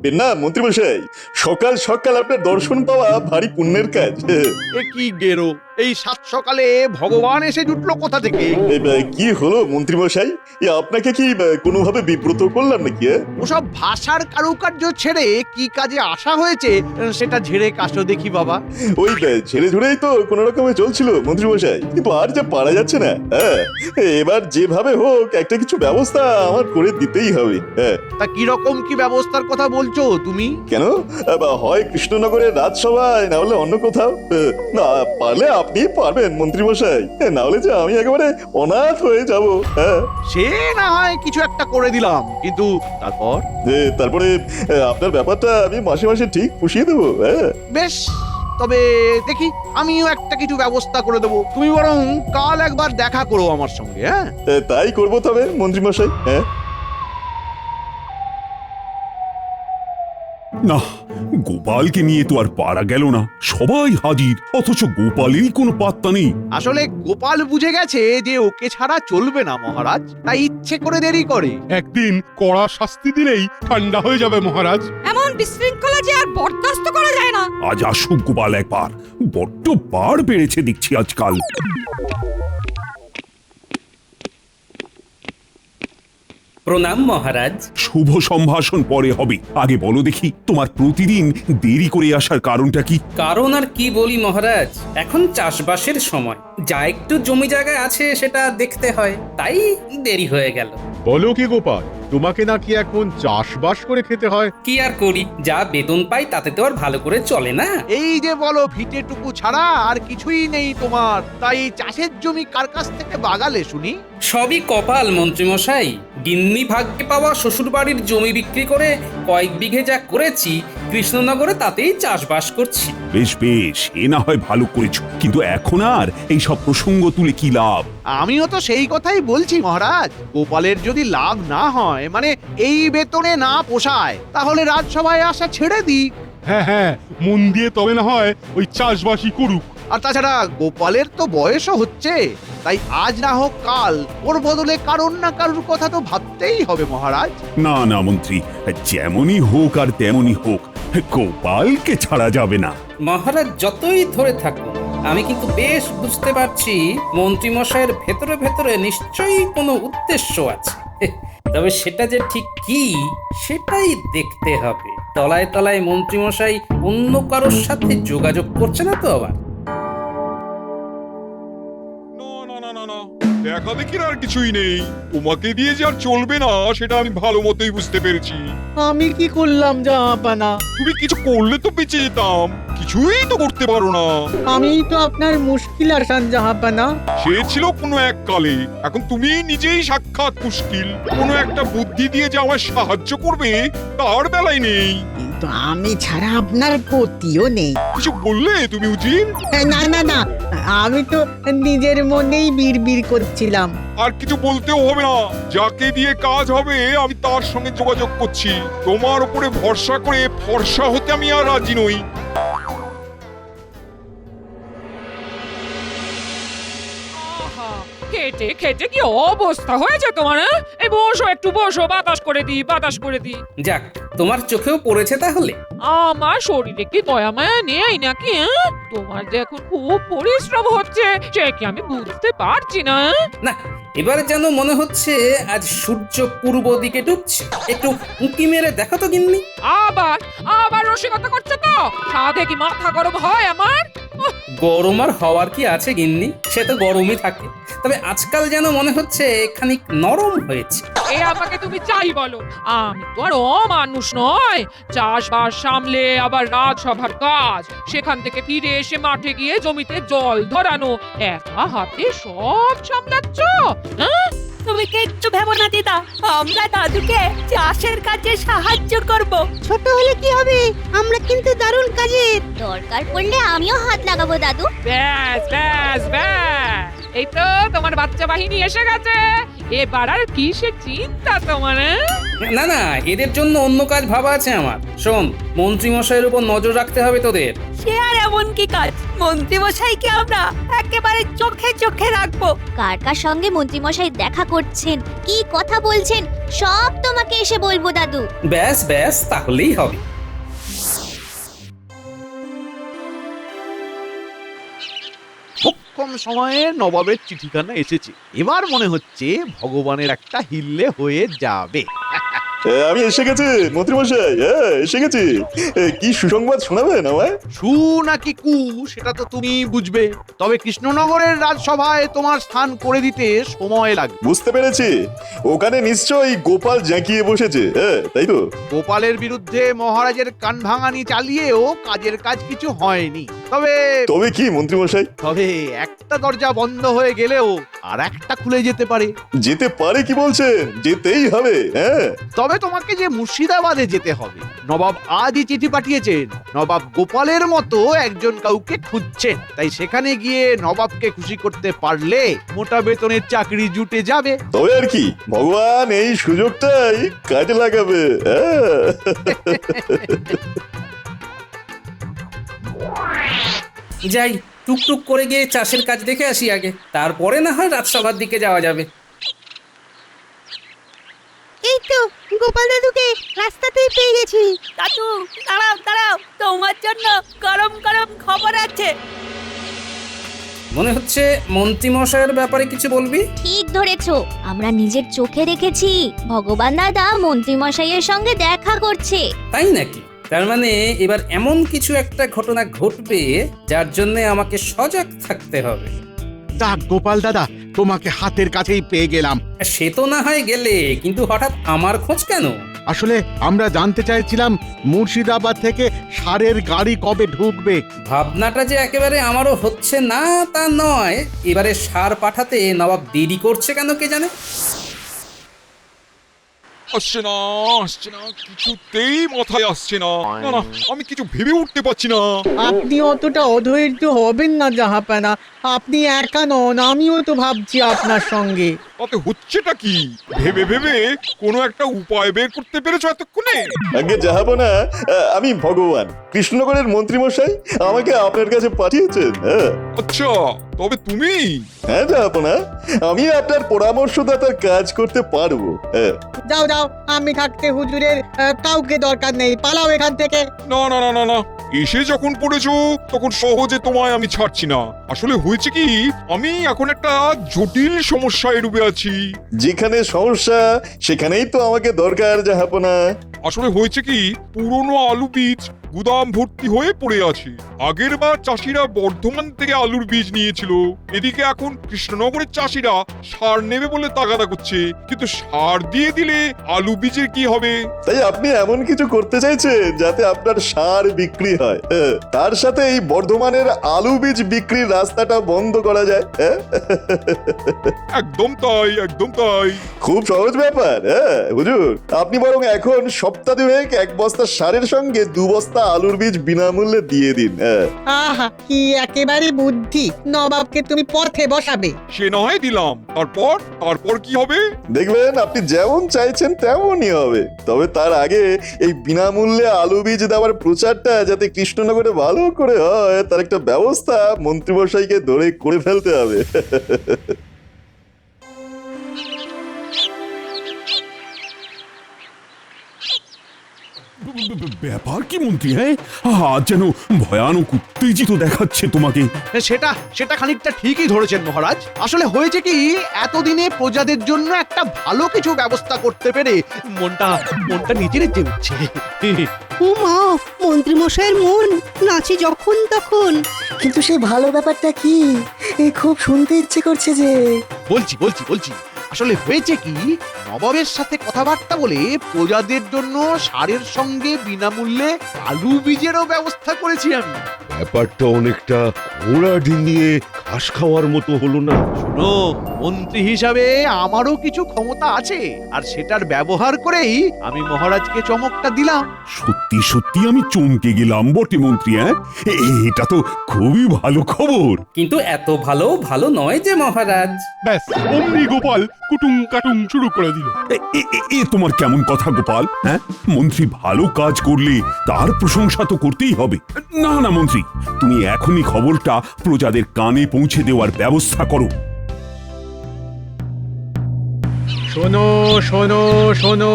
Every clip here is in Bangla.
ভাববেন না মন্ত্রীমশাই, সকাল সকাল আপনার দর্শন পাওয়া ভারী পুণ্যের কাজ। এ কি গেরো, এই সাত সকালে ভগবান এসে জুটলো কোথা থেকে? কি হলো মন্ত্রীমশাই, আপনাকে কি কোনোভাবে বিব্রত করলাম নাকি? ওসব ভাষার কারুকার্য ছেড়ে কি কাজে আসা হয়েছে সেটা ঝেড়ে কাশো দেখি বাবা। ওই ঝেড়ে ঝুড়েই তো কোনো রকমে চলছিল মন্ত্রীমশাই, কিন্তু আর যা পারা যাচ্ছে না। এবার যেভাবে হোক একটা কিছু ব্যবস্থা আমার করে দিতেই হবে। তা কিরকম কি ব্যবস্থার কথা বলছো তুমি? কেন, হয় কৃষ্ণনগরের রাজসভায়, না হলে অন্য কোথাও। না পারলে আপনি পারবেন মন্ত্রীমশাই, না হলে যে আমি একেবারে অনাথ হয়ে যাব। সে না হয় কিছু একটা করে দিলাম, কিন্তু তারপরে আপনার ব্যাপারটা আমি মাসে মাসে ঠিক পুষিয়ে দেবো। বেশ, তবে দেখি আমিও একটা কিছু ব্যবস্থা করে দেবো। তুমি বরং কাল একবার দেখা করো আমার সঙ্গে। তাই করবো তবে মন্ত্রীমশাই। না, গোপালকে নিয়ে তো আর পারা গেল না। সবাই হাজির, অথচ গোপালেরই কোনো পাত্তা নেই। আসলে গোপাল বুঝে গেছে যে ওকে ছাড়া চলবে না মহারাজ, তাই ইচ্ছে করে দেরি করে। একদিন কড়া শাস্তি দিলেই ঠান্ডা হয়ে যাবে মহারাজ। এমন বিশৃঙ্খলা যে আর বরদাস্ত করা যায় না। আজ আসুক গোপাল একবার, বড্ড বার বেড়েছে দেখছি আজকাল। প্রণাম মহারাজ। শুভ সম্ভাষণ পরে হবে, আগে বলো দেখি তোমার প্রতিদিন দেরি করে আসার কারণটা কি? কারণ আর কি বলি মহারাজ, এখন চাষবাসের সময়, যা একটু জমি জায়গায় আছে সেটা দেখতে হয়, তাই দেরি হয়ে গেল। বলো কি গোপাল, তোমাকে নাকি এখন চাষবাস করে খেতে হয়? কি আর করি, যা বেতন পাই তাতে তো আর ভালো করে চলে না। এই যে বলো ভিটেটুকু ছাড়া আর কিছুই নেই তোমার, তাই চাষের জমি কার কাছ থেকে বাগালে শুনি? সবই কপাল মন্ত্রীমশাই। গিন্নি ভাগ্যে পাওয়া শ্বশুর বাড়ির জমি বিক্রি করে কয়েক বিঘে যা করেছি কৃষ্ণনগরে, তাতেই চাষবাস করছি। বেশ বেশ, এ না হয় ভালো করেছো, কিন্তু এখন আর এই সব প্রসঙ্গ তুলে কি লাভ? আমিও তো সেই কথাই বলছি মহারাজ। গোপালের যদি লাভ না হয়, মানে এই বেতনে না পোষায়, তাহলে রাজসভায় আসা ছেড়ে দিক। হ্যাঁ হ্যাঁ, মন দিয়ে তবে না হয় ওই চাষবাসই করুক। আর তাছাড়া গোপালের তো বয়সও হচ্ছে, তাই আজ না হোক কাল ওর বদলে কারোর না কারোর কথা তো ভাবতেই হবে মহারাজ। না না মন্ত্রী, যেমনই হোক আর তেমনই হোক, গোপালকে ছাড়া যাবে না। মহারাজ যতই ধরে থাকুন, আমি কিন্তু বেশ বুঝতে পারছি মন্ত্রীমশাইয়ের ভেতরে ভেতরে নিশ্চয়ই কোনো উদ্দেশ্য আছে। তবে সেটা যে ঠিক কি সেটাই দেখতে হবে। তলায় তলায় মন্ত্রীমশাই অন্য কারোর সাথে যোগাযোগ করছে না তো আবার? দেখা দেখির আর কিছুই নেই, তোমাকে দিয়ে যে আর চলবে না সেটা আমি ভালো মতোই বুঝতে পেরেছি। আমি কি করলাম জাহাপানা? তুমি কিছু করলে তো বেঁচে যেতাম, কিছুই তো করতে পারো না। আমিই তো আপনার মুশকিল আসান জাহাপানা। সে ছিল কোনো এক কালে, এখন তুমি নিজেই সাক্ষাৎ মুশকিল। কোনো একটা বুদ্ধি দিয়ে যে আমায় সাহায্য করবে তার বেলায় নেই। কিন্তু আমি ছাড়া আপনার গতিও নেই। কিছু বললে তুমি উজির? না না না, আমি তো নিজের মনেই বিড়বিড় করছিলাম। আর কিছু বলতেও হবে না, যাকে দিয়ে কাজ হবে আমি তার সঙ্গে যোগাযোগ করছি। তোমার উপরে ভরসা করে ফর্সা হতে আমি আর রাজি নই। খেটে খেটে কি অবস্থা হয়েছে তোমার? এই বসো, একটু বসো, বাতাস করে দি, বাতাস করে দি। যাক, তোমার চোখেও পড়েছে তাহলে। আমার শরীরে কি দয়া মায়া নেই নাকি? তোমার যে এখন খুব পরিশ্রম হচ্ছে সে কি আমি বুঝতে পারছি না? না, এবারে যেন মনে হচ্ছে আজ সূর্য পূর্ব দিকে ডুবছে। একটু উঁকি মেরে দেখো তো গিন্নি। আবার আবার রসিকতা করছো তো? সাধে কি মাথা গরম হয় আমার? গরম আর হওয়ার কি আছে গিন্নি, সে তো গরমই থাকে। তবে আজকাল যেন মনে হচ্ছে খানিক নরম হয়েছে। এ আমাকে তুমি চাই বলো, আমি তো আর অমানুষ নয়। চাষবাস সামলে আবার রাজসভার কাজ, সেখান থেকে ফিরে এসে মাঠে গিয়ে জমিতে জল ধরানো, একা হাতে সব সামলাচ্ছ? হ্যাঁ, তুমি কিচ্ছু ভেবো না দিদা, আমরা দাদুকে চাষের কাজে সাহায্য করব। ছোট হলে কি হবে, আমরা কিন্তু দারুণ কাজের। দরকার পড়লে আমিও হাত লাগাবো দাদু। ব্যাস ব্যাস ব্যাস, এই তো তোমার বাচ্চা বাহিনী এসে গেছে। এবার আর কিসের চিন্তা তোমার? না না, এদের জন্য অন্য কাজ ভাবা আছে আমার। শোন, মন্ত্রী মশাইয়ের উপর নজর রাখতে হবে তোদের। সে আর এমন কি কাজ? মন্ত্রী মশাইকে আমরা একেবারে চোখে চোখে রাখবো। কার কার সঙ্গে মন্ত্রীমশাই দেখা করছেন, কি কথা বলছেন, সব তোমাকে এসে বলবো দাদু। ব্যাস ব্যাস, তাহলেই হবে। খুব কম সময়ে নবাবের চিঠিখানা এসেছে, এবার মনে হচ্ছে ভগবানের একটা হিল্লে হয়ে যাবে। আমি এসে গেছি মন্ত্রীমশাই, হ্যাঁ এসে গেছি। কি সুসংবাদ শোনাবেন আমায়? সু নাকি কু সেটা তো তুমি বুঝবে, তবে কৃষ্ণনগরের রাজসভায় তোমার স্থান করে দিতে সময় লাগবে। বুঝতে পেরেছি, ওখানে নিশ্চয়ই গোপাল জাঁকিয়ে বসেছে, হ্যাঁ তাই তো? গোপালের বিরুদ্ধে মহারাজের কান ভাঙানি চালিয়েও কাজের কাজ কিছু হয়নি। তবে তবে কি মন্ত্রীমশাই? তবে একটা দরজা বন্ধ হয়ে গেলেও আর একটা খুলে যেতে পারে। যেতে পারে কি বলছেন? যেতেই হবে, হ্যাঁ। তবে তোমাকে যে মুর্শিদাবাদে যেতে হবে। নবাব আজই চিঠি পাঠিয়েছেন, নবাব গোপালের মতো একজন কাউকে খুঁজছেন, তাই সেখানে গিয়ে নবাবকে খুশি করতে পারলে মোটা বেতনের চাকরি জুটে যাবে। তবে আর কি, ভগবান এই সুযোগটাই কাজে লাগাবে, হ্যাঁ। যাই, টুকটুক করে গিয়ে চাষের কাজ দেখে আসি আগে, তারপরে না হয় রাজসভার দিকে যাওয়া যাবে। এই তো গোপাল দাদুকে রাস্তাতেই পেয়ে গেছি। দাদু দাঁড়াও দাঁড়াও, তোমার জন্য গরম গরম খবর আছে। মনে হচ্ছে মন্ত্রীমশাইয়ের ব্যাপারে কিছু বলবি। ঠিক ধরেছো, আমরা নিজের চোখে দেখেছি ভগবান দাদা মন্ত্রীমশাইয়ের সঙ্গে দেখা করছে। তাই নাকি? তার মানে এবার এমন কিছু একটা ঘটনা ঘটবে যার জন্য আমাকে সজাগ থাকতে হবে। যাক গোপাল দাদা, তোমাকে হাতের কাছেই পেয়ে গেলাম। সে তো না হয় গেলে, কিন্তু হঠাৎ আমার খোঁজ কেন? আসলে আমরা জানতে চাইছিলাম মুর্শিদাবাদ থেকে সারের গাড়ি কবে ঢুকবে। ভাবনাটা যে একেবারে আমারও হচ্ছে না তা নয়, এবারে সার পাঠাতে নবাব দেরি করছে কেন কে জানে। আসছে না, আসছে না, কিছুতেই মাথায় আসছে না। না না, আমি কিছু ভেবে উঠতে পারছি না। আপনি অতটা অধৈর্য হবেন না জাহাপানা, আপনি একা নন, আমিও তো ভাবছি আপনার সঙ্গে। তাতে হচ্ছেটা কি? ভেবে ভেবে কোনো একটা উপায় বের করতে পেরেছো এতক্ষণে? আগে যাবো না, আমি ভগবান, কৃষ্ণনগরের মন্ত্রীমশাই আমাকে আপনার কাছে পাঠিয়েছেন, হ্যাঁ। আচ্ছা, তবে তুমি? হ্যাঁ যাবো না, আমি আপনার পরামর্শদাতার কাজ করতে পারবো, হ্যাঁ। যাও যাও, আমি থাকতে হুজুরের কাউকে দরকার নেই, পালাও এখান থেকে। না না না না না, এসে যখন পড়েছো তখন সহজে তোমায় আমি ছাড়ছি না। আসলে হয়েছে কি, আমি এখন একটা জটিল সমস্যায় ডুবে আছি। যেখানে সমস্যা সেখানেই তো আমাকে দরকার জাহাপনা। আসলে হয়েছে কি, পুরনো আলু বীজ গুদাম ভর্তি হয়ে পড়ে আছে। আগের বার চাষিরা বর্ধমান থেকে আলুর বীজ নিয়েছিল, এদিকে এখন কৃষ্ণনগরের চাষিরা সার নেবে বলে তাগাদা করছে, কিন্তু সার দিয়ে দিলে আলু বীজের কি হবে? তাই আপনি এমন কিছু করতে চাইছেন যাতে আপনার সার বিক্রি হয়, হ্যাঁ। তার সাথে এই বর্ধমানের আলু বীজ বিক্রির রাস্তাটা বন্ধ করা যায়, হ্যাঁ। একদম তাই, একদম তাই। খুব সহজ ব্যাপার, হ্যাঁ হুজুর। আপনি বরং এখন সপ্তাহ দুয়েক 1 বস্তা সারের সঙ্গে 2 বস্তা আলুর বীজ বিনামূল্যে দিয়ে দিন, হ্যাঁ। আহা, কি একেবারে বুদ্ধি, নবাবকে তুমি পথে বসাবে। সে না হয় দিলাম, তারপর কি হবে? দেখবেন আপনি যেমন চাইছেন তেমনই হবে। তবে তার আগে এই বিনামূল্যে আলু বীজ দেওয়ার প্রচারটা যাতে কৃষ্ণনগরে ভালো করে হয়, তার একটা ব্যবস্থা মন্ত্রীমশাইকে ধরে করে ফেলতে হবে। ব্যাপার কি মন্ত্রী, হ্যাঁ? আজ যেন ভয়ানক উত্তেজিত দেখাচ্ছে তোমাকে। সেটা সেটা খানিকটা ঠিকই ধরেছেন মহারাজ। আসলে হয়েছে কি, এতদিনে প্রজাদের জন্য একটা ভালো কিছু ব্যবস্থা করতে পেরে মনটা নিজে নিতে উঠছে। ও মা, মন্ত্রী মশাইয়ের মন নাচে যখন তখন। কিন্তু সেই ভালো ব্যাপারটা কি? খুব শুনতে ইচ্ছে করছে যে। বলছি আসলে হয়েছে কি, নবাবের সাথে কথাবার্তা বলে প্রজাদের জন্য সারের সঙ্গে বিনামূল্যে আলু বীজেরও ব্যবস্থা করেছি আমি। ব্যাপারটা অনেকটা ঘোড়া ডিঙিয়ে ঘাস খাওয়ার মতো হলো না। শোনো, মন্ত্রী হিসাবে আমারও কিছু ক্ষমতা আছে, আর সেটার ব্যবহার করেই আমি মহারাজকে চমকটা দিলাম। সত্যি সত্যি আমি চমকে গেলাম বটে মন্ত্রী। এটা তো খুবই ভালো খবর। কিন্তু এত ভালো ভালো নয় যে মহারাজ। ব্যাস অমনি গোপাল কুটুম কাটুম শুরু করে দিল। এ তোমার কেমন কথা গোপাল? মন্ত্রী ভালো কাজ করলে তার প্রশংসা তো করতেই হবে। না না মন্ত্রী, তুমি এখনই খবরটা প্রজাদের কানে পৌঁছে দেওয়ার ব্যবস্থা করো। শোনো শোনো শোনো,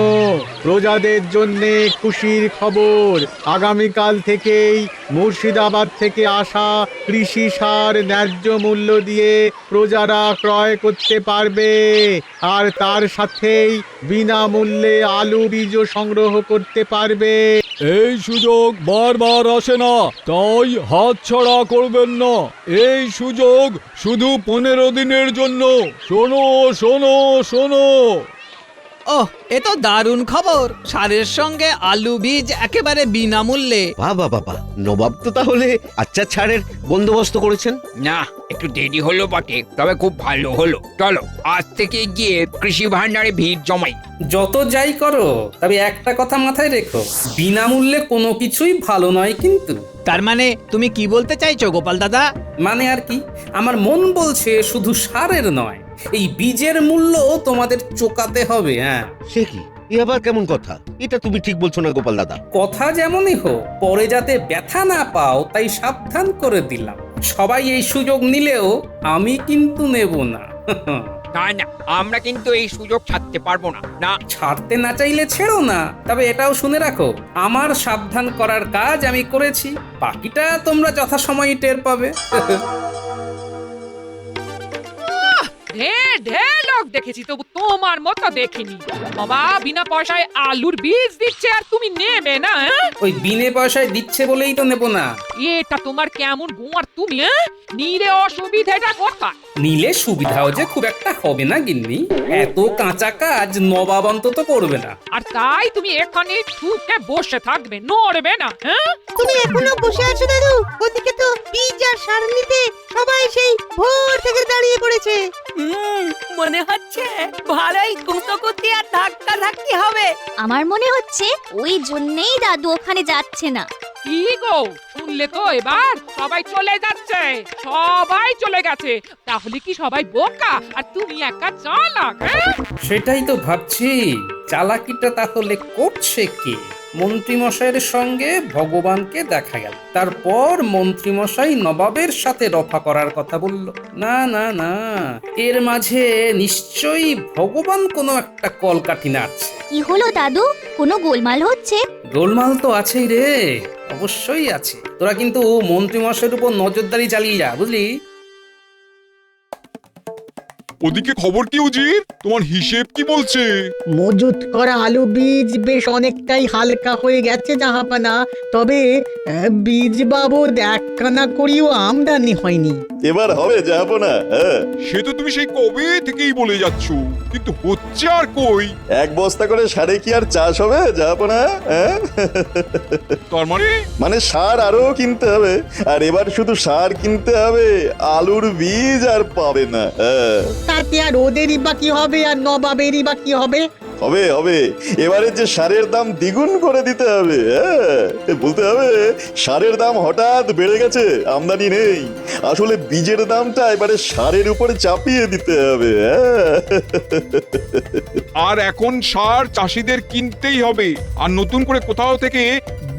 প্রজাদের জন্য খুশির খবর। আগামীকাল থেকেই মুর্শিদাবাদ থেকে আসা কৃষি সার ন্যায্য মূল্য দিয়ে প্রজারা ক্রয় করতে পারবে, আর তার সাথেই বিনামূল্যে আলু বীজও সংগ্রহ করতে পারবে। এই সুযোগ বারবার আসে না, তাই হাতছাড়া করবেন না। এই সুযোগ শুধু 15 দিনের জন্য। শোনো শোনো শোনো। ওহ, এ তো দারুণ খবর। সারের সঙ্গে আলু বীজ একেবারে বিনামূল্যে। বাবা বাবা, নবাব তো তাহলে আচ্ছা ছাড়ের বন্দোবস্ত করেছেন। না, একটু দেরি হলো বটে, তবে খুব ভালো হলো। চলো আজ থেকে গিয়ে কৃষি ভান্ডারে ভিড় জমাই। যত যাই করো, তবে একটা কথা মাথায় রেখো, বিনামূল্যে কোনো কিছুই ভালো নয় কিন্তু। তার মানে তুমি কি বলতে চাইছো গোপাল দাদা? মানে আর কি, আমার মন বলছে শুধু সারের নয়, এই বীজের মূল্য তোমাদের চোকাতে হবে। হ্যাঁ, সে কি, এ আবার কেমন কথা? এটা তুমি ঠিক বলছো না গোপাল দাদা। কথা যেমনই হোক, পরে যাতে ব্যথা না পাও তাই সাবধান করে দিলাম। সবাই এই সুযোগ নিলেও আমি কিন্তু নেব না। না না, আমরা কিন্তু এই সুযোগ ছাড়তে পারবো না। না, ছাড়তে না চাইলে ছেড়ো না, তবে এটাও শুনে রাখো, আমার সাবধান করার কাজ আমি করেছি, বাকিটা তোমরা যথাসময়ে টের পাবে। ঢের লোক দেখেছি, তবু তোমার মতো দেখিনি। বাবা বিনা পয়সায় আলুর বীজ দিচ্ছে আর তুমি নেবে না? ওই বিনে পয়সায় দিচ্ছে বলেই তো নেব না। এটা তোমার কেমন গোয়ার তুমি? নিলে অসুবিধাটা কোথায়? নিলে সুবিধাও যে খুব একটা হবে না গিন্নি, এত কাঁচা কাজ নবাব অন্তত করবে না। আর তাই তুমি এখানে ঠুকে বসে থাকবে, নড়বে না? তুমি এখনো বসে আছো দাদু? ওদিকে তো বীজ আর সার নিতে সবাই সেই ভোর থেকে দাঁড়িয়ে পড়েছে। মনে হচ্ছে ভালোই কুতকুতি আর ধাক্কা ধাক্কি হবে। আমার মনে হচ্ছে ওই জন্যেই দাদু ওখানে যাচ্ছে না। কি গো, শুনলে তো এবার? সবাই চলে যাচ্ছে, সবাই চলে গেছে। তাহলে কি সবাই বোকা আর তুমি একা চালাক? সেটাই তো ভাবছি, চালাকিটা তাহলে করছে কে? মন্ত্রীমশাইয়ের সঙ্গে ভগবানকে দেখা গেল, তারপর মন্ত্রীমশাই নবাবের সাথে রফা করার কথা বলল। না না না, এর মাঝে নিশ্চয়ই ভগবান কোনো একটা কলকাঠি নাড়ছে। কি হলো দাদু, কোনো গোলমাল হচ্ছে? গোলমাল তো আছেই রে, অবশ্যই আছে। তোরা কিন্তু মন্ত্রীমশাইয়ের উপর নজরদারি চালিয়ে যা, বুঝলি? ওদিকে খবর কি উজির? তোমার হিসেব কি বলছে? মজুত করা আলু বীজ বেশ অনেকটাই হালকা হয়ে গেছে জাহাপানা, তবে বীজ বাবদ একখানা করিও আমদানি হয়নি। এবার হবে যাবো না। সে তো তুমি সেই কবে থেকেই বলে যাচ্ছ, কিন্তু হচ্ছে আর কই? এক বস্তা করে সারে কি আর চাষ হবে যাবো না? তার মানে সার আরো কিনতে হবে, আর এবার শুধু সার কিনতে হবে, আলুর বীজ আর পাবে না। তাতে আর ওদেরই বা কি হবে, আর নবাবেরই বা কি হবে? হবে হবে, এবারে যে সারের দাম দ্বিগুণ করে দিতে হবে। বলতে হবে সারের দাম হঠাৎ বেড়ে গেছে, আমদানি নেই, আসলে বীজের দামটা এবারে সারের উপরে চাপিয়ে দিতে হবে। আর এখন সার চাষিদের কিনতেই হবে, আর নতুন করে কোথাও থেকে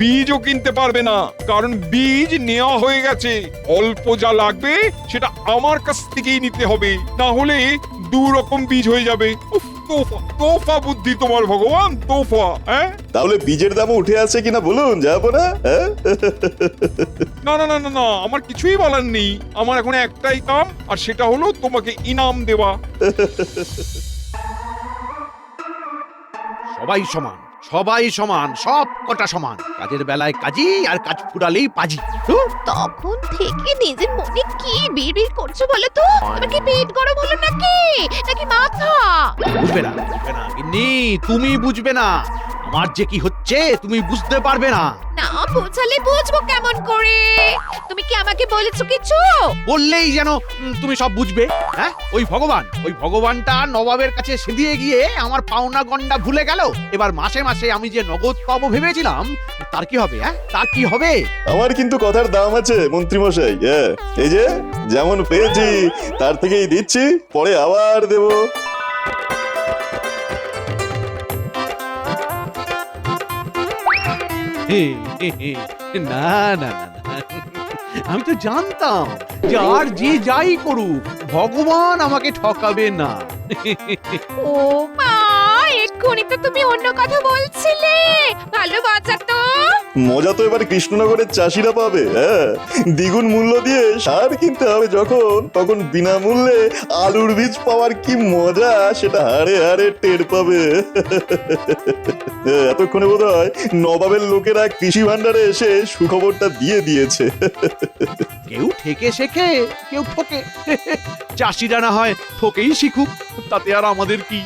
বীজও কিনতে পারবে না, কারণ বীজ নেওয়া হয়ে গেছে। অল্প যা লাগবে সেটা আমার কাছ থেকেই নিতে হবে, না হলে দু রকম বীজ হয়ে যাবে। তোফা তোফা বুদ্ধি তোমার ভগবান, তোফা। তাহলে বীজের দামও উঠে আছে কিনা বলুন যাবো না? না না না না না, আমার কিছুই বলার নেই। আমার এখন একটাই কাম, আর সেটা হলো তোমাকে ইনাম দেওয়া। সবাই সমান, সবাই সমান, সব কটা সমান। কাজের বেলায় কাজী, আর কাজ ফুরালেই পাজি। তখন থেকে নিজের মনে কি বিড়বিড় করছো বলো তো? তোমার কি পেট গরম হলো নাকি, নাকি মাথা? বুঝবে না, বুঝবে না গিন্নি, তুমি বুঝবে না। আমার যে কি হচ্ছে তুমি বুঝতে পারবে না। না বোঝালে বুঝবো কেমন করে? তুমি কি আমাকে বলেছো কিছু? বললেই যেন তুমি সব বুঝবে। হ্যাঁ, ওই ভগবানটা নবাবের কাছে সেদিয়ে গিয়ে আমার পাওনা গন্ডা ভুলে গেল। এবার মাসে মাসে আমি যে নগদ পাবো ভেবেছিলাম, তার কি হবে? হ্যাঁ, তার কি হবে? আমার কিন্তু কথার দাম আছে মন্ত্রীমশাই। হ্যাঁ, এই যে যেমন পেয়েছি তার থেকেই দিচ্ছি, পরে আবার দেব। না না না না, আমি তো জানতাম যে আর যে যাই করুক ভগবান আমাকে ঠকাবে না। ও মা, এক্ষুনি তো তুমি অন্য কথা বলছিলে। ভালো বাঁচা তো। মজা তো এবার কৃষ্ণনগরের চাষিরা পাবে। হ্যাঁ, দ্বিগুণ মূল্য দিয়ে সার কিনতে হবে যখন, তখন বিনামূল্যে আলুর বীজ পাওয়ার কি মজা সেটা হাড়ে হাড়ে টের পাবে। এতক্ষণে বোধ হয় নবাবের লোকেরা কৃষি ভান্ডারে এসে সুখবরটা দিয়ে দিয়েছে। কেউ ঠেকে শেখে, কেউ ঠকে। চাষিরা না হয় ঠকেই শিখুক, তাতে আর আমাদের কি?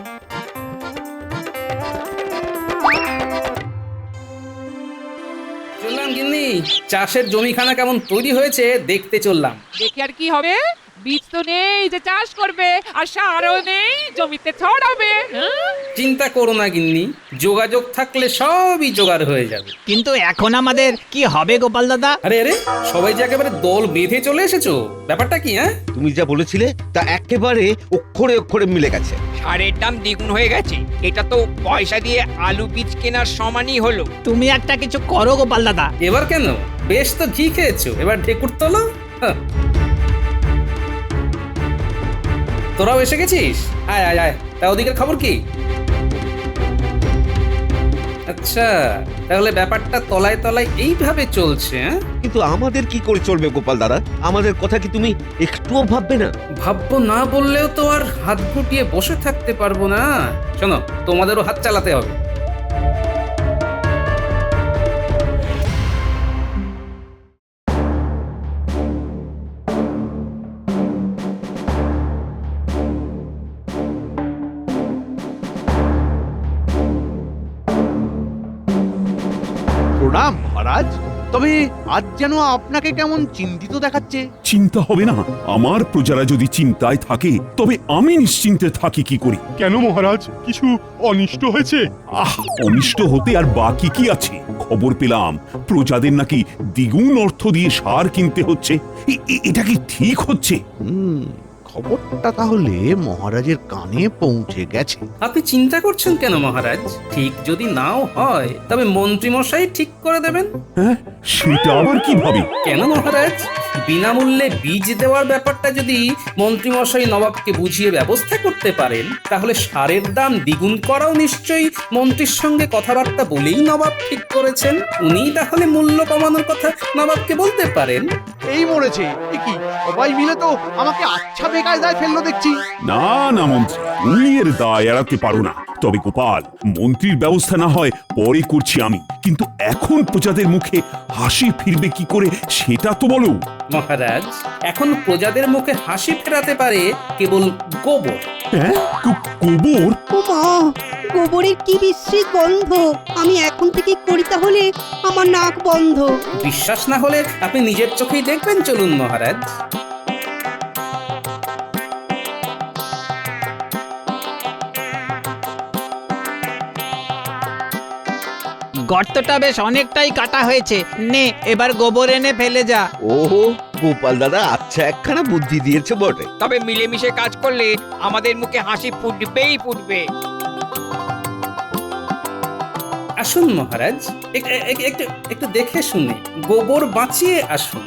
চললাম গিন্নি, চাষের জমিখানা কেমন তৈরি হয়েছে দেখতে চললাম। দেখে আর কি হবে? বীজ তো নেই যে চাষ করবে, আর সারও নেই জমিতে ছড়াবে। হ্যাঁ? চিন্তা করো না গিন্নি, যোগাযোগ থাকলে সবই জোগাড় হয়ে যাবে। কিন্তু এখন আমাদের কি হবে গোপাল দাদা? আরে আরে, সবাই যে একেবারে দল বেঁধে চলে এসেছো, ব্যাপারটা কি? হ্যাঁ, তুমি যা বলেছিলে তা একেবারে অক্ষরে অক্ষরে মিলে গেছে। সারের দাম দ্বিগুণ হয়ে গেছে। এটা তো পয়সা দিয়ে আলু বীজ কেনার সমানই হলো। তুমি একটা কিছু করো গোপাল দাদা। এবার কেন? বেশ তো ঘি খেয়েছো, এবার ঢেকুর তোলো। হ্যাঁ। তোরাও এসে গেছিস? আয় আয় আয়, তা ওদিকের খবর কি? আচ্ছা, তাহলে ব্যাপারটা তলায় তলায় এইভাবে চলছে। কিন্তু আমাদের কি করে চলবে গোপাল দাদা? আমাদের কথা কি তুমি একটুও ভাববে না? ভাববো না বললেও তো আর হাত গুটিয়ে বসে থাকতে পারবো না। শোনো, তোমাদেরও হাত চালাতে হবে। প্রণাম মহারাজ। তবে আজ যেন আপনাকে কেমন চিন্তিত দেখাচ্ছে। চিন্তা হবে না? আমার প্রজারা যদি চিন্তায় থাকে তবে আমি নিশ্চিন্তে থাকি কি করি? কেন মহারাজ, কিছু অনিষ্ট হয়েছে? অনিষ্ট হতে আর বাকি কি আছে? খবর পেলাম প্রজাদের নাকি দ্বিগুণ অর্থ দিয়ে সার কিনতে হচ্ছে। এটা কি ঠিক হচ্ছে? খবরটা তাহলে মহারাজের কানে পৌঁছে গেছে। আপনি চিন্তা করছেন কেন মহারাজ? ঠিক যদি নাও হয় তবে মন্ত্রীমশাই ঠিক করে দেবেন। হ্যাঁ, সেটা আবার কিভাবে? কেন মহারাজ? বিনামূল্যে বীজ দেওয়ার ব্যাপারটা যদি মন্ত্রীমশাই নবাবকে বুঝিয়ে ব্যবস্থা করতে পারেন, তাহলে সারের দাম দ্বিগুণ করাও নিশ্চয়ই মন্ত্রীর সঙ্গে কথাবার্তা বলেই নবাব ঠিক করেছেন। উনিই তাহলে মূল্য কমানোর কথা নবাবকে বলতে পারেন। এই মরেছে, এ কি সবাই মিলে তো আমাকে আচ্ছা বেকায়দায় ফেললো দেখছি। না না মন্ত্রী, তুমি এর দায় এড়াতে পারো না। তবে গোপাল, মন্ত্রীর ব্যবস্থা না হয় পরে করছি আমি, কিন্তু এখন প্রজাদের মুখে হাসি ফিরবে কি করে সেটা তো বলো। মহারাজ, এখন প্রজাদের মুখে হাসি ফেরাতে পারে কেবল গোবর। হ্যাঁ, গোবর? ও মা, গোবরের কি বিশ্রী গন্ধ! আমি এখন থেকে করি তাহলে আমার নাক বন্ধ। বিশ্বাস না হলে আপনি নিজের চোখেই দেখবেন, চলুন মহারাজ। গর্তটা বেশ অনেকটাই কাটা হয়েছে। নে, এবার গোবর এনে ফেলে যা। ওহো, গোপাল দাদা আচ্ছা একখানা বুদ্ধি দিয়েছে বটে। তবে মিলেমিশে কাজ করলে আমাদের মুখে হাসি ফুটবেই ফুটবে। আসুন মহারাজ, একটু দেখে শুনে গোবর বাঁচিয়ে আসুন।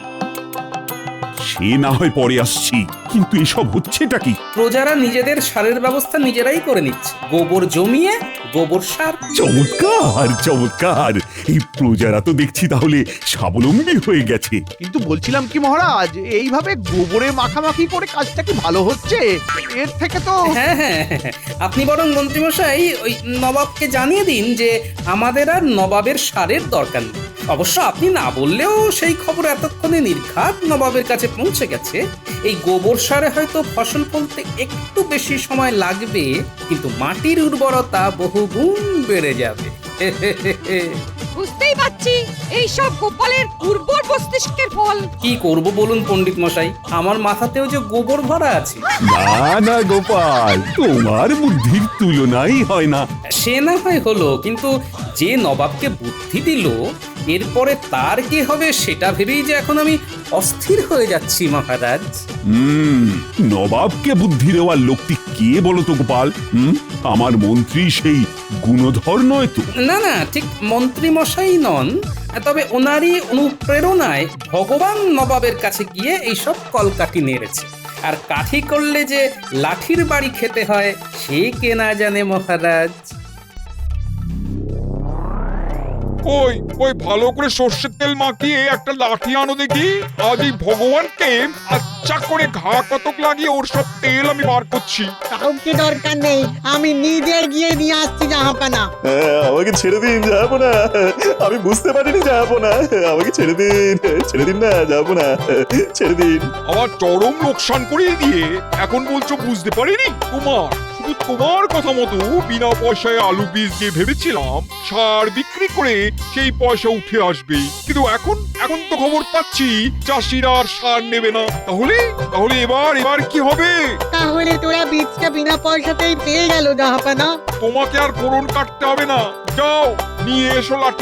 সে না হয় পরে আসছি, কিন্তু এসব হচ্ছেটা কি? প্রজারা নিজেদের সারের ব্যবস্থা নিজেরাই করে নিচ্ছে। গোবর জমিয়ে গোবর সার। চমৎকার চমৎকার! এই প্রজারা তো দেখছি তাহলে স্বাবলম্বী হয়ে গেছে। কিন্তু বলছিলাম কি মহারাজ, এইভাবে গোবরে মাখামাখি করে কাজটা কি ভালো হচ্ছে? এর থেকে তো হ্যাঁ হ্যাঁ, আপনি বরং মন্ত্রীমশাই ওই নবাবকে জানিয়ে দিন যে আমাদের আর নবাবের সারের দরকার নেই। অবশ্য আপনি না বললেও সেই খবর এতক্ষণে নির্ঘাত নবাবের কাছে পৌঁছে গেছে। এই গোবর সারে হয়তো ফসল ফলতে একটু বেশি সময় লাগবে, কিন্তু মাটির উর্বরতা বহুগুণ বেড়ে যাবে। বুঝতেই পারছি এই সব গোপালের উর্বর মস্তিষ্কের ফল। কি করব বলুন পণ্ডিত মশাই, আমার মাথাতেও যে গোবর ভরা আছে। না না গোপাল, তোমার বুদ্ধির তুলনাই হয় না। সে না হয় হলো, কিন্তু যে নবাবকে বুদ্ধি দিল এরপরে তার কি হবে সেটা ভেবেই যে এখন আমি অস্থির হয়ে যাচ্ছি মহারাজ। নবাবকে বুদ্ধি দেওয়ার লোকটি কে বলো তো গোপাল? আমার মন্ত্রী সেই গুণধর নয় তো? না না, ঠিক মন্ত্রী মশাই নন, তবে ওনারই অনুপ্রেরণায় ভগবান নবাবের কাছে গিয়ে এইসব কলকাঠি নেড়েছে। আর কাঠি করলে যে লাঠির বাড়ি খেতে হয় সে কে না জানে মহারাজ। ওই ওই ভালো করে সর্ষের তেল মাখিয়ে একটা লাঠি আনো দেখি। আজ এই ভগবানকে আচ্ছা করে ঘা কতক লাগিয়ে ওর সব তেল আমি বার করছি। কাউকে দরকার নেই, আমি নিজে গিয়ে নিয়ে আসছি জাহাপানা। আমাকে ছেড়ে দিন, যাবো না। আমি বুঝতে পারিনি, যাবো না। আমাকে ছেড়ে দিন, ছেড়ে দিন না, যাবো না, ছেড়ে দিন। আমার চরম লোকসান করিয়ে দিয়ে এখন বলছো বুঝতে পারিনি? শুধু তোমার কথা মতো বিনা পয়সায় আলু বীজ দিয়ে ভেবেছিলাম সার বিক্রি করে সেই পয়সা উঠে আসবে, কিন্তু এখন তো খবর পাচ্ছি চাষিরা আর সার নেবে না। তাহলে তাহলে এবার কি হবে? তাহলে তোরা বীজটা বিনা পয়সাতেই পেয়ে গেল জাহাপানা। তোমাকে আর ফোড়ন কাটতে হবে না, যাও নিয়ে এসো লাঠি।